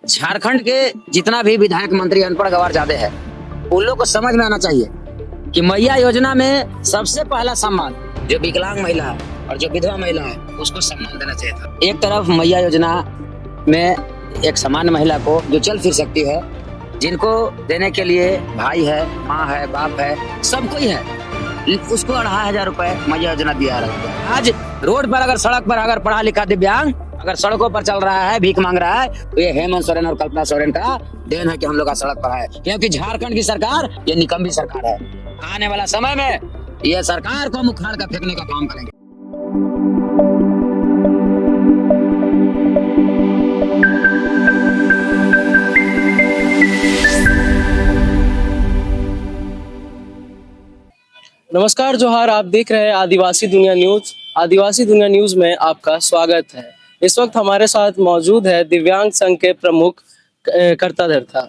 झारखंड के जितना भी विधायक मंत्री अनपढ़ गवार ज्यादा है, उन लोग को समझ में आना चाहिए कि मैया योजना में सबसे पहला सम्मान जो विकलांग महिला है और जो विधवा महिला है उसको सम्मान देना चाहिए था। एक तरफ मैया योजना में एक सामान्य महिला को जो चल फिर सकती है, जिनको देने के लिए भाई है, माँ है, बाप है, सब कोई है, उसको 2500 रुपए मैया योजना दिया रहा है। आज रोड पर अगर सड़क पर अगर पढ़ा लिखा दिव्यांग अगर सड़कों पर चल रहा है, भीख मांग रहा है, तो ये हेमंत सोरेन और कल्पना सोरेन का देन है कि हम लोग का सड़क पर है। क्योंकि झारखंड की सरकार ये निकम्मी सरकार है। आने वाला समय में ये सरकार को मुख उखाड़ कर फेंकने का काम करेंगे। नमस्कार जोहार, आप देख रहे हैं आदिवासी दुनिया न्यूज। आदिवासी दुनिया न्यूज में आपका स्वागत है। इस वक्त हमारे साथ मौजूद है दिव्यांग संघ के प्रमुख कर्ताधर्ता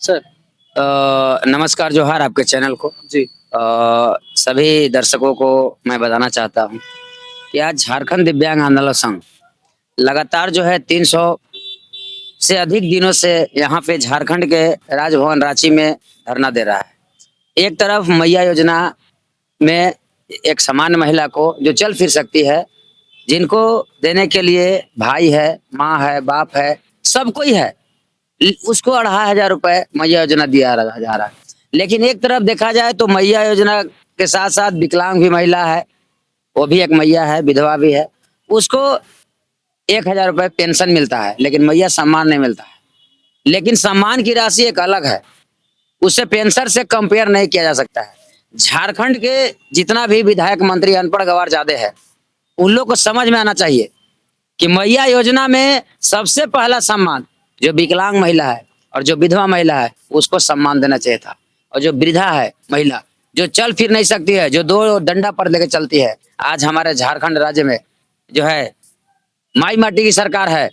सर। नमस्कार जोहार आपके चैनल को जी। सभी दर्शकों को मैं बताना चाहता हूँ कि आज झारखंड दिव्यांग आंदोलन संघ लगातार जो है 300 से अधिक दिनों से यहाँ पे झारखंड के राजभवन रांची में धरना दे रहा है। एक तरफ मैया योजना में एक सामान्य महिला को जो चल फिर सकती है, जिनको देने के लिए भाई है, माँ है, बाप है, सब कोई है, उसको 2500 रुपए मैया योजना दिया जा रहा है। लेकिन एक तरफ देखा जाए तो मैया योजना के साथ साथ विकलांग भी महिला है, वो भी एक मैया है, विधवा भी है, उसको 1000 रुपए पेंशन मिलता है, लेकिन मैया सम्मान नहीं मिलता है। लेकिन सम्मान की राशि एक अलग है, उससे पेंशन से कंपेयर नहीं किया जा सकता है। झारखंड के जितना भी विधायक मंत्री अनपढ़ गवार ज्यादा है, उन लोग को समझ में आना चाहिए कि मैया योजना में सबसे पहला सम्मान जो विकलांग महिला है और जो विधवा महिला है उसको सम्मान देना चाहिए था। और जो वृद्धा है महिला, जो चल फिर नहीं सकती है, जो 2 डंडा पर लेके चलती है, आज हमारे झारखंड राज्य में जो है माई माटी की सरकार है,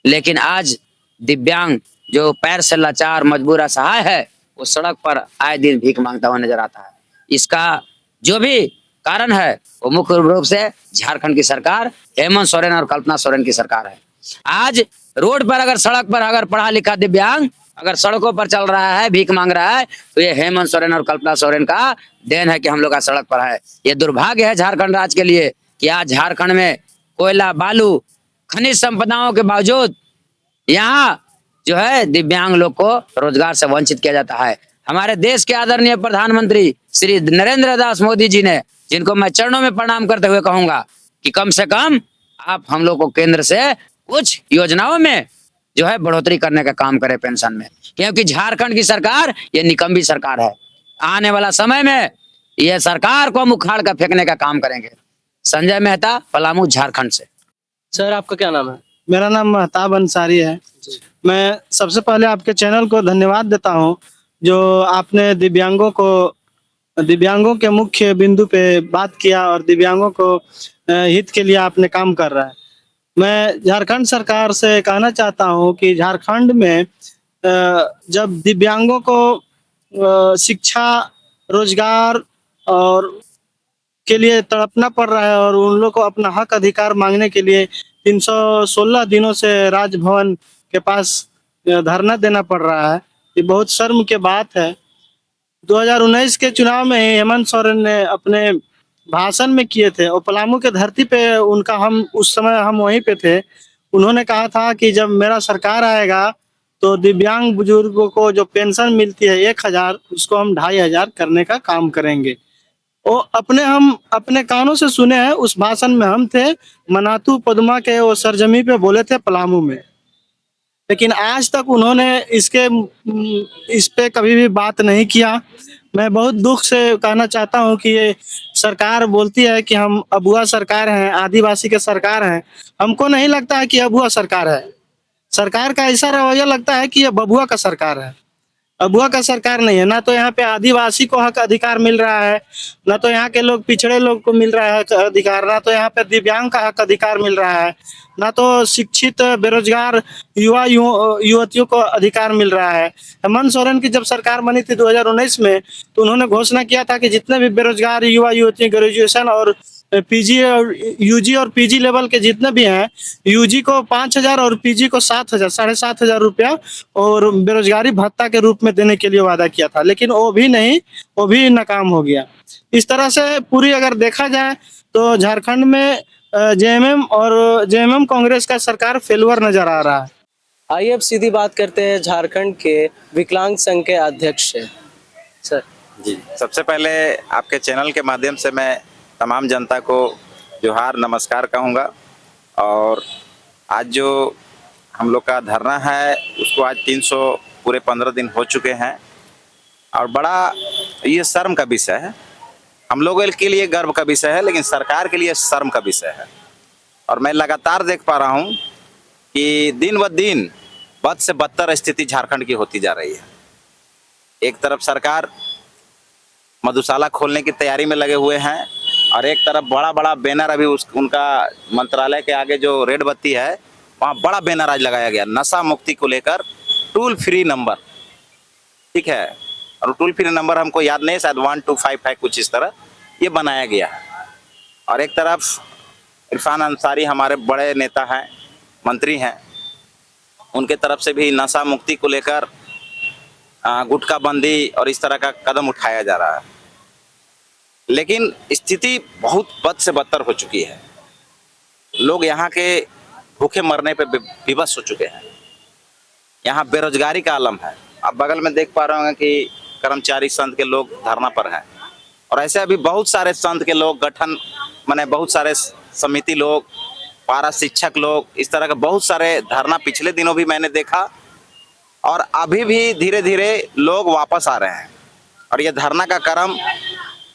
लेकिन आज दिव्यांग जो पैर से लाचार, मजबूर, असहाय है, वो सड़क पर आए दिन भीख मांगता हुआ नजर आता है। इसका जो भी कारण है वो मुख्य रूप से झारखंड की सरकार, हेमंत सोरेन और कल्पना सोरेन की सरकार है। आज रोड पर अगर सड़क पर अगर पढ़ा लिखा दिव्यांग अगर सड़कों पर चल रहा है, भीख मांग रहा है, तो ये हेमंत सोरेन और कल्पना सोरेन का देन है कि हम लोग का सड़क पर है। ये दुर्भाग्य है झारखंड राज्य के लिए कि आज झारखंड में कोयला, बालू, खनिज संपदाओं के बावजूद यहाँ जो है दिव्यांग लोग को रोजगार से वंचित किया जाता है। हमारे देश के आदरणीय प्रधानमंत्री श्री नरेंद्र दास मोदी जी ने, जिनको मैं चरणों में प्रणाम करते हुए कहूंगा कि कम से कम आप हम लोग को केंद्र से कुछ योजनाओं में जो है बढ़ोतरी करने का काम करें पेंशन में, क्योंकि झारखंड की सरकार ये निकम्मी सरकार है। आने वाला समय में ये सरकार को मुख उखाड़ कर फेंकने का काम करेंगे। संजय मेहता, पलामू, झारखंड से। सर, आपका क्या नाम है? मेरा नाम महताब अंसारी है। मैं सबसे पहले आपके चैनल को धन्यवाद देता हूं, जो आपने दिव्यांगों के मुख्य बिंदु पे बात किया और दिव्यांगों को हित के लिए आपने काम कर रहा है। मैं झारखंड सरकार से कहना चाहता हूं कि झारखंड में जब दिव्यांगों को शिक्षा, रोजगार और के लिए तड़पना पड़ रहा है और उन लोग को अपना हक अधिकार मांगने के लिए 316 दिनों से राजभवन के पास धरना देना पड़ रहा है, ये बहुत शर्म की बात है। 2019 के चुनाव में हेमंत सोरेन ने अपने भाषण में किए थे और पलामू के धरती पे उनका उस समय हम वहीं पे थे। उन्होंने कहा था कि जब मेरा सरकार आएगा तो दिव्यांग बुजुर्गों को जो पेंशन मिलती है 1000, उसको हम 2500 करने का काम करेंगे। वो अपने कानों से सुने हैं। उस भाषण में हम थे, मनातू पद्मा के वो सरजमी पे बोले थे पलामू में, लेकिन आज तक उन्होंने इस पे कभी भी बात नहीं किया। मैं बहुत दुख से कहना चाहता हूं कि ये सरकार बोलती है कि हम अबुआ सरकार हैं, आदिवासी के सरकार हैं। हमको नहीं लगता है कि अबुआ सरकार है। सरकार का ऐसा रवैया लगता है कि ये बबुआ का सरकार है, अबुआ का सरकार नहीं है। ना तो यहाँ पे आदिवासी को हक अधिकार मिल रहा है, ना तो यहाँ के लोग पिछड़े लोग को मिल रहा है अधिकार, ना तो यहाँ पे दिव्यांग का हक अधिकार मिल रहा है, ना तो शिक्षित बेरोजगार युवतियों को अधिकार मिल रहा है। हेमंत सोरेन की जब सरकार बनी थी 2019 में, तो उन्होंने घोषणा किया था कि जितने भी बेरोजगार युवा युवती ग्रेजुएशन और पीजी और यूजी और पीजी लेवल के जितने भी हैं, यूजी को 5,000 और पीजी को 7,000, 7,500 रुपया और बेरोजगारी भत्ता के रूप में देने के लिए वादा किया था, लेकिन वो भी नहीं, वो भी नाकाम हो गया। इस तरह से पूरी अगर देखा जाए तो झारखंड में जेएमएम और जेएमएम कांग्रेस का सरकार फेलुअर नजर आ रहा है। आइए अब सीधी बात करते हैं झारखंड के विकलांग संघ के अध्यक्ष से। सर जी, सबसे पहले आपके चैनल के माध्यम से मैं तमाम जनता को जोहार नमस्कार कहूँगा। और आज जो हम लोग का धरना है उसको आज 300 पूरे 15 दिन हो चुके हैं और बड़ा ये शर्म का विषय है। हम लोगों के लिए गर्व का विषय है, लेकिन सरकार के लिए शर्म का विषय है। और मैं लगातार देख पा रहा हूँ कि दिन ब दिन बद से बदतर स्थिति झारखंड की होती जा रही है। एक तरफ सरकार मधुशाला खोलने की तैयारी में लगे हुए हैं और एक तरफ बड़ा बड़ा बैनर अभी उनका मंत्रालय के आगे जो रेड बत्ती है वहाँ बड़ा बैनर आज लगाया गया नशा मुक्ति को लेकर, टोल फ्री नंबर, ठीक है। और टोल फ्री नंबर हमको याद नहीं, शायद 1255 कुछ इस तरह ये बनाया गया है। और एक तरफ इरफान अंसारी हमारे बड़े नेता हैं, मंत्री हैं, उनके तरफ से भी नशा मुक्ति को लेकर गुटखा बंदी और इस तरह का कदम उठाया जा रहा है। लेकिन स्थिति बहुत बद से बदतर हो चुकी है। लोग यहाँ के भूखे मरने पे विवश हो चुके हैं। यहाँ बेरोजगारी का आलम है। आप बगल में देख पा रहे होंगे कि कर्मचारी संघ के लोग धरना पर हैं और ऐसे अभी बहुत सारे संघ के लोग गठन माने बहुत सारे समिति लोग, पारा शिक्षक लोग, इस तरह के बहुत सारे धरना पिछले दिनों भी मैंने देखा और अभी भी धीरे धीरे लोग वापस आ रहे हैं। और ये धरना का क्रम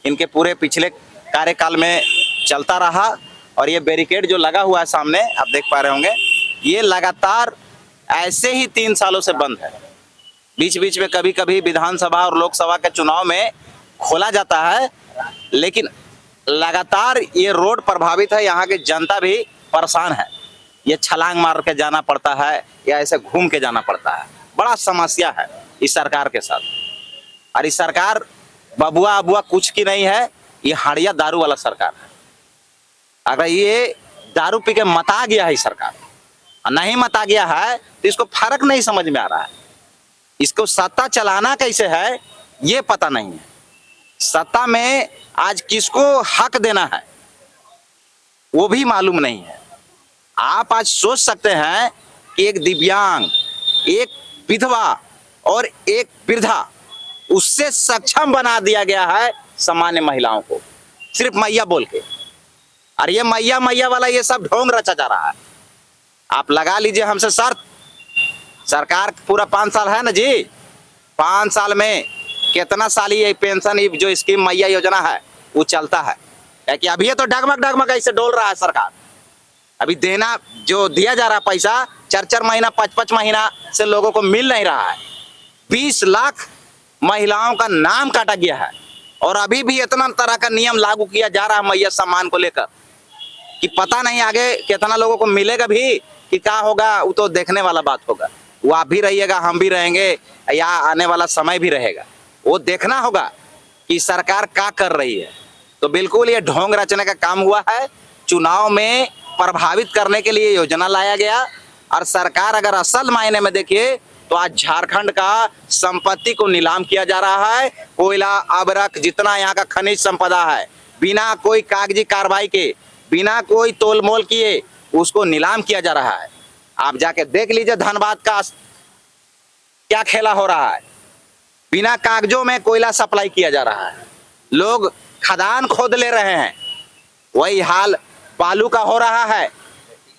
इनके पूरे पिछले कार्यकाल में चलता रहा और ये बैरिकेड जो लगा हुआ है सामने आप देख पा रहे होंगे, ये लगातार ऐसे ही 3 सालों से बंद है। बीच बीच में कभी कभी विधानसभा और लोकसभा के चुनाव में खोला जाता है, लेकिन लगातार ये रोड प्रभावित है। यहाँ की जनता भी परेशान है। ये छलांग मार के जाना पड़ता है या ऐसे घूम के जाना पड़ता है। बड़ा समस्या है इस सरकार के साथ। और इस सरकार बबुआ अबुआ कुछ की नहीं है, ये हाड़िया दारू वाला सरकार है। अगर ये दारू पी के मता गया है सरकार, नहीं मता गया है तो इसको फर्क नहीं समझ में आ रहा है। इसको सत्ता चलाना कैसे है ये पता नहीं है। सत्ता में आज किसको हक देना है वो भी मालूम नहीं है। आप आज सोच सकते हैं कि एक दिव्यांग, एक विधवा और एक वृद्धा, उससे सक्षम बना दिया गया है सामान्य महिलाओं को, सिर्फ मैया बोल के। और ये मैया मैया वाला ये सब ढोंग रचा जा रहा है। आप लगा लीजिए हमसे शर्त, सरकार पूरा 5 साल है ना जी, 5 साल में कितना साल ये पेंशन जो स्कीम मैया योजना है वो चलता है कि अभी ये तो डगमग डगमग ऐसे डोल रहा है सरकार। अभी देना जो दिया जा रहा पैसा 4-4 महीना 5-5 महीना से लोगों को मिल नहीं रहा है। 20 लाख महिलाओं का नाम काटा गया है और अभी भी इतना तरह का नियम लागू किया जा रहा है मैया सम्मान को लेकर कि पता नहीं आगे कितना लोगों को मिलेगा भी कि क्या होगा, वो तो देखने वाला बात होगा। वो आप भी रहिएगा, हम भी रहेंगे, या आने वाला समय भी रहेगा। वो देखना होगा कि सरकार क्या कर रही है। तो बिल्कुल ये ढोंग रचने का काम हुआ है। चुनाव में प्रभावित करने के लिए योजना लाया गया और सरकार अगर असल मायने में देखिए तो आज झारखंड का संपत्ति को नीलाम किया जा रहा है। कोयला, अबरक, जितना यहाँ का खनिज संपदा है, बिना कोई कागजी कार्रवाई के, बिना कोई तोल मोल किए उसको नीलाम किया जा रहा है। आप जाके देख लीजिए धनबाद का क्या खेला हो रहा है। बिना कागजों में कोयला सप्लाई किया जा रहा है। लोग खदान खोद ले रहे हैं। वही हाल बालू का हो रहा है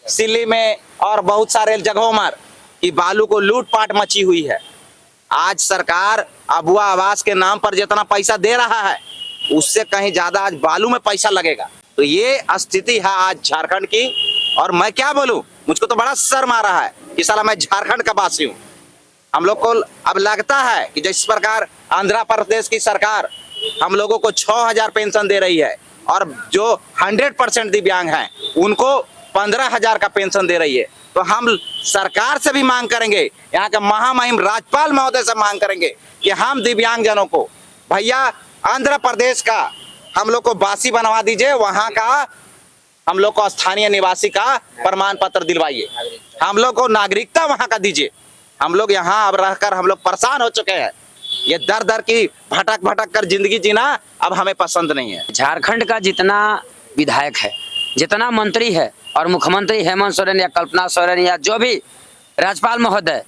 सिल्ली में और बहुत सारे जगहों पर कि बालू को लूटपाट मची हुई है। आज सरकार अबुआ आवास के नाम पर जितना पैसा दे रहा है उससे कहीं ज्यादा आज बालू में पैसा लगेगा। तो ये स्थिति है आज झारखंड की। और मैं क्या बोलूं, मुझको तो बड़ा शर्म आ रहा है कि साला मैं झारखंड का वासी हूं। हम लोग को अब लगता है कि जिस प्रकार आंध्र प्रदेश की सरकार हम लोगों को 6,000 पेंशन दे रही है और जो 100% दिव्यांग हैं उनको 15,000 का पेंशन दे रही है, तो हम सरकार से भी मांग करेंगे, यहाँ के महामहिम राज्यपाल महोदय से मांग करेंगे कि हम दिव्यांग जनों को, भैया आंध्र प्रदेश का हम लोग को बासी बनवा दीजिए, वहाँ का हम लोग को स्थानीय निवासी का प्रमाण पत्र दिलवाइए, हम लोग को नागरिकता वहाँ का दीजिए। हम लोग यहाँ अब रहकर हम लोग परेशान हो चुके हैं। ये दर दर की भटक भटक कर जिंदगी जीना अब हमें पसंद नहीं है। झारखंड का जितना विधायक है, जितना मंत्री है और मुख्यमंत्री हेमंत सोरेन या कल्पना सोरेन या जो भी राज्यपाल महोदय,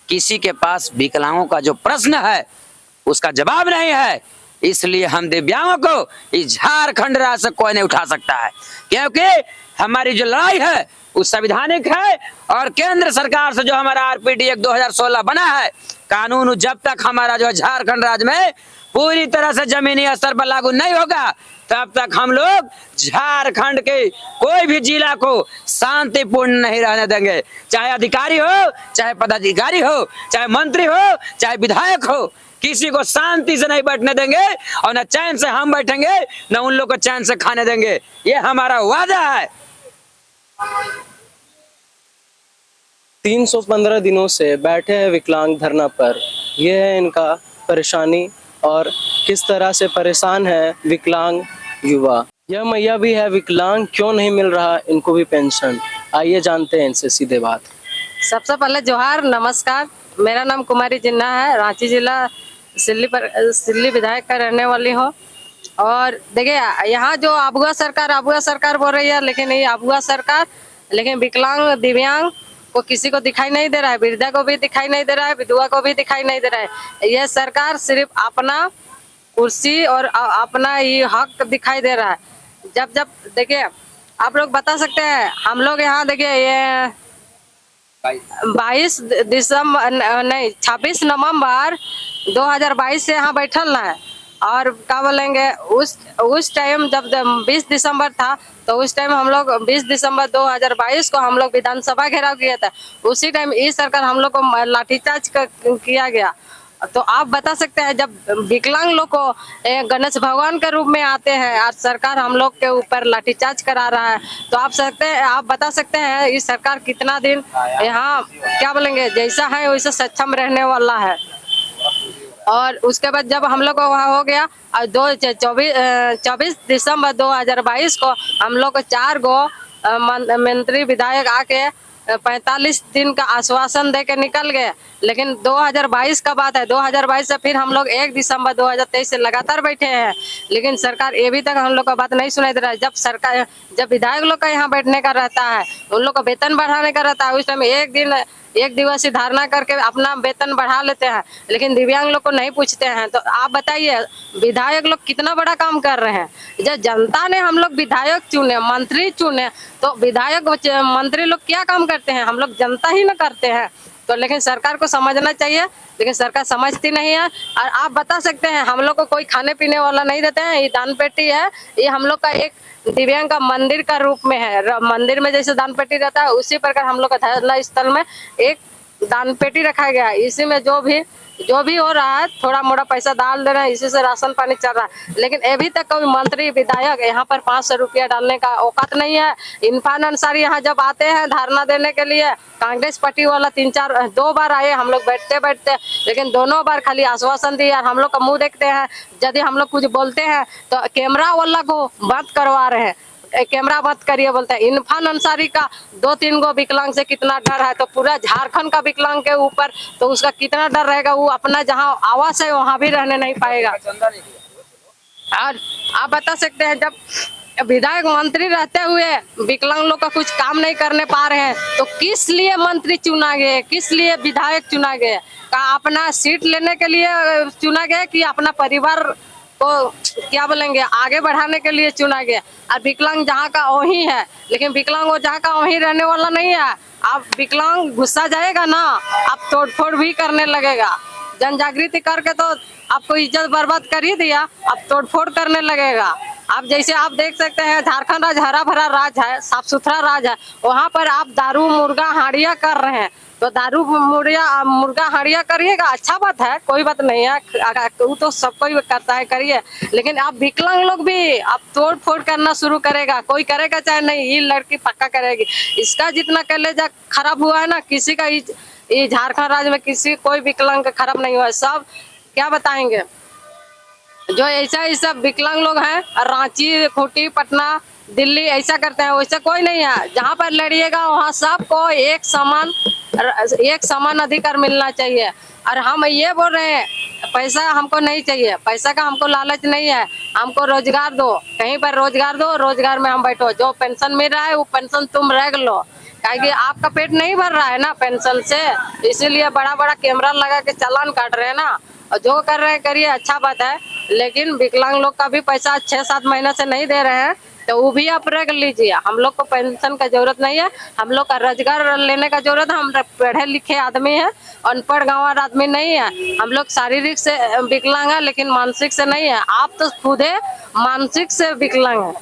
किसी के पास विकलांगों का जो प्रश्न है उसका जवाब नहीं है। इसलिए हम दिव्यांगों को इस झारखंड राज्य से कोई नहीं उठा सकता है, क्योंकि हमारी जो लड़ाई है वो संवैधानिक है और केंद्र सरकार से जो हमारा आरपीडी एक्ट 2016 बना है कानून, जब तक हमारा जो झारखंड राज्य में पूरी तरह से जमीनी स्तर पर लागू नहीं होगा तब तक हम लोग झारखंड के कोई भी जिला को शांतिपूर्ण नहीं रहने देंगे। चाहे अधिकारी हो, चाहे पदाधिकारी हो, चाहे मंत्री हो, चाहे विधायक हो, किसी को शांति से नहीं बैठने देंगे और न चैन से हम बैठेंगे न उन लोग को चैन से खाने देंगे। ये हमारा वादा है। 315 दिनों से बैठे हैं विकलांग धरना पर। यह है इनका परेशानी और किस तरह से परेशान है विकलांग युवा। यह मैया भी है विकलांग, क्यों नहीं मिल रहा इनको भी पेंशन। आइए जानते हैं इनसे सीधे बात। सबसे पहले जोहार, नमस्कार। मेरा नाम कुमारी जिन्ना है, रांची जिला सिल्ली विधायक का रहने वाली हूँ। और देखिए यहाँ जो अबुआ सरकार बोल रही है, लेकिन ये अबुआ सरकार, लेकिन विकलांग दिव्यांग को किसी को दिखाई नहीं दे रहा है, वृद्धा को भी दिखाई नहीं दे रहा है, विधवा को भी दिखाई नहीं दे रहा है। यह सरकार सिर्फ अपना कुर्सी और अपना ये हक दिखाई दे रहा है। जब देखिए आप लोग बता सकते हैं, हम लोग यहाँ देखिए ये 26 नवंबर 2022 से यहाँ बैठल ना है। और क्या बोलेंगे, उस टाइम जब 20 दिसंबर था तो उस टाइम हम लोग 20 दिसंबर 2022 को हम लोग विधानसभा घेराव किया था। उसी टाइम ये सरकार हम लोग को लाठीचार्ज किया गया। तो आप बता सकते हैं, जब विकलांग लोग को गणेश भगवान के रूप में आते हैं और सरकार हम लोग के ऊपर लाठीचार्ज करा रहा है, तो आप बता सकते हैं ये सरकार कितना दिन यहाँ क्या बोलेंगे जैसा है वैसा सक्षम रहने वाला है। और उसके बाद जब हम लोग को वहाँ हो गया और 24 दिसंबर 2022 को हम लोग को 4 गो मंत्री विधायक आके 45 दिन का आश्वासन दे के निकल गए। लेकिन 2022 का बात है, 2022 से फिर हम लोग 1 दिसंबर 2023 से लगातार बैठे हैं, लेकिन सरकार ये भी तक हम लोग का बात नहीं सुनाई दे रहा है। जब विधायक लोग का यहाँ बैठने का रहता है, उन लोग को वेतन बढ़ाने का रहता है, उस टाइम एक दिवसीय धारणा करके अपना वेतन बढ़ा लेते हैं, लेकिन दिव्यांग लोग को नहीं पूछते हैं। तो आप बताइए विधायक लोग कितना बड़ा काम कर रहे हैं। जब जनता ने हम लोग विधायक चुने, मंत्री चुने, तो विधायक मंत्री लोग क्या काम करते हैं, हम लोग जनता ही ना करते हैं। तो लेकिन सरकार को समझना चाहिए, लेकिन सरकार समझती नहीं है। और आप बता सकते हैं हम लोग को कोई खाने पीने वाला नहीं देते हैं। ये दान पेटी है, ये हम लोग का एक दिव्यांग का मंदिर का रूप में है। मंदिर में जैसे दान पेटी रहता है उसी प्रकार हम लोग का धर्ना स्थल में एक दान पेटी रखा गया है। इसी में जो भी हो रहा है थोड़ा मोड़ा पैसा डाल दे रहे हैं, इसी से राशन पानी चल रहा है। लेकिन अभी तक कोई मंत्री विधायक यहाँ पर 500 रुपया डालने का औकात नहीं है। इरफान अंसारी यहाँ जब आते हैं धरना देने के लिए, कांग्रेस पार्टी वाला 2 बार आए, हम लोग बैठते, लेकिन दोनों बार खाली आश्वासन दिए। हम लोग का मुंह देखते हैं, यदि हम लोग कुछ बोलते हैं तो कैमरा वाला को बंद करवा रहे हैं, कैमरा बंद करिए बोलते हैं। इरफान अंसारी का 2-3 गो विकलांग से कितना डर है, तो पूरा झारखंड का विकलांग के ऊपर तो उसका कितना डर रहेगा। वो अपना जहां आवास है वहां भी रहने नहीं पाएगा। और आप बता सकते हैं, जब विधायक मंत्री रहते हुए विकलांग लोग का कुछ काम नहीं करने पा रहे हैं, तो किस लिए मंत्री चुना गया, किस लिए विधायक चुना गया? का अपना सीट लेने के लिए चुना गया कि अपना परिवार को क्या बोलेंगे आगे बढ़ाने के लिए चुना गया? और विकलांग जहाँ का वही है, लेकिन विकलांग वो जहाँ का वही रहने वाला नहीं है। आप विकलांग गुस्सा जाएगा ना, आप तोड़फोड़ भी करने लगेगा। जन जागृति करके तो आपको इज्जत बर्बाद कर ही दिया, अब तोड़फोड़ करने लगेगा। आप जैसे आप देख सकते हैं झारखंड राज्य हरा भरा राज्य है, साफ सुथरा राज्य है, वहाँ पर आप दारू मुर्गा हाड़िया कर रहे हैं। तो दारू मुर्गा हाड़िया करिएगा, अच्छा बात है, कोई बात नहीं है, वो तो सब कोई करता है, करिए। लेकिन आप विकलांग लोग भी आप तोड़ फोड़ करना शुरू करेगा, कोई करेगा चाहे नहीं, ये लड़की पक्का करेगी। इसका जितना कलेजा खराब हुआ है ना, किसी का ये झारखंड राज्य में किसी कोई विकलांग का खराब नहीं हुआ है। सब क्या बताएंगे, जो ऐसा ऐसा विकलांग लोग हैं, रांची, खूंटी, पटना, दिल्ली ऐसा करते हैं, वैसा कोई नहीं है। जहाँ पर लड़िएगा वहाँ सबको एक समान अधिकार मिलना चाहिए। और हम ये बोल रहे हैं, पैसा हमको नहीं चाहिए, पैसा का हमको लालच नहीं है, हमको रोजगार दो, कहीं पर रोजगार दो, रोजगार में हम बैठो। जो पेंशन मिल रहा है वो पेंशन तुम रख लो, क्योंकि आपका पेट नहीं भर रहा है ना पेंशन से, इसीलिए बड़ा बड़ा कैमरा लगा के चालान काट रहे हैं ना। और जो कर रहे हैं करिए, अच्छा बात है, लेकिन विकलांग लोग का भी पैसा 6-7 महीने से नहीं दे रहे हैं, तो वो भी आप रख लीजिए। हम लोग को पेंशन का जरूरत नहीं है, हम लोग का रोजगार लेने का जरूरत है। हम पढ़े लिखे आदमी हैं, अनपढ़ गंवार आदमी नहीं है। हम लोग शारीरिक से विकलांग है, लेकिन मानसिक से नहीं है। आप तो खुद है मानसिक से विकलांग है।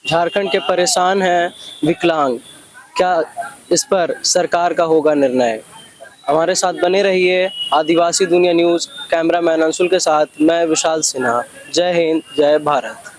झारखंड के परेशान हैं विकलांग, क्या इस पर सरकार का होगा निर्णय? हमारे साथ बने रहिए। आदिवासी दुनिया न्यूज़ कैमरामैन अंशुल के साथ मैं विशाल सिन्हा। जय हिंद, जय भारत।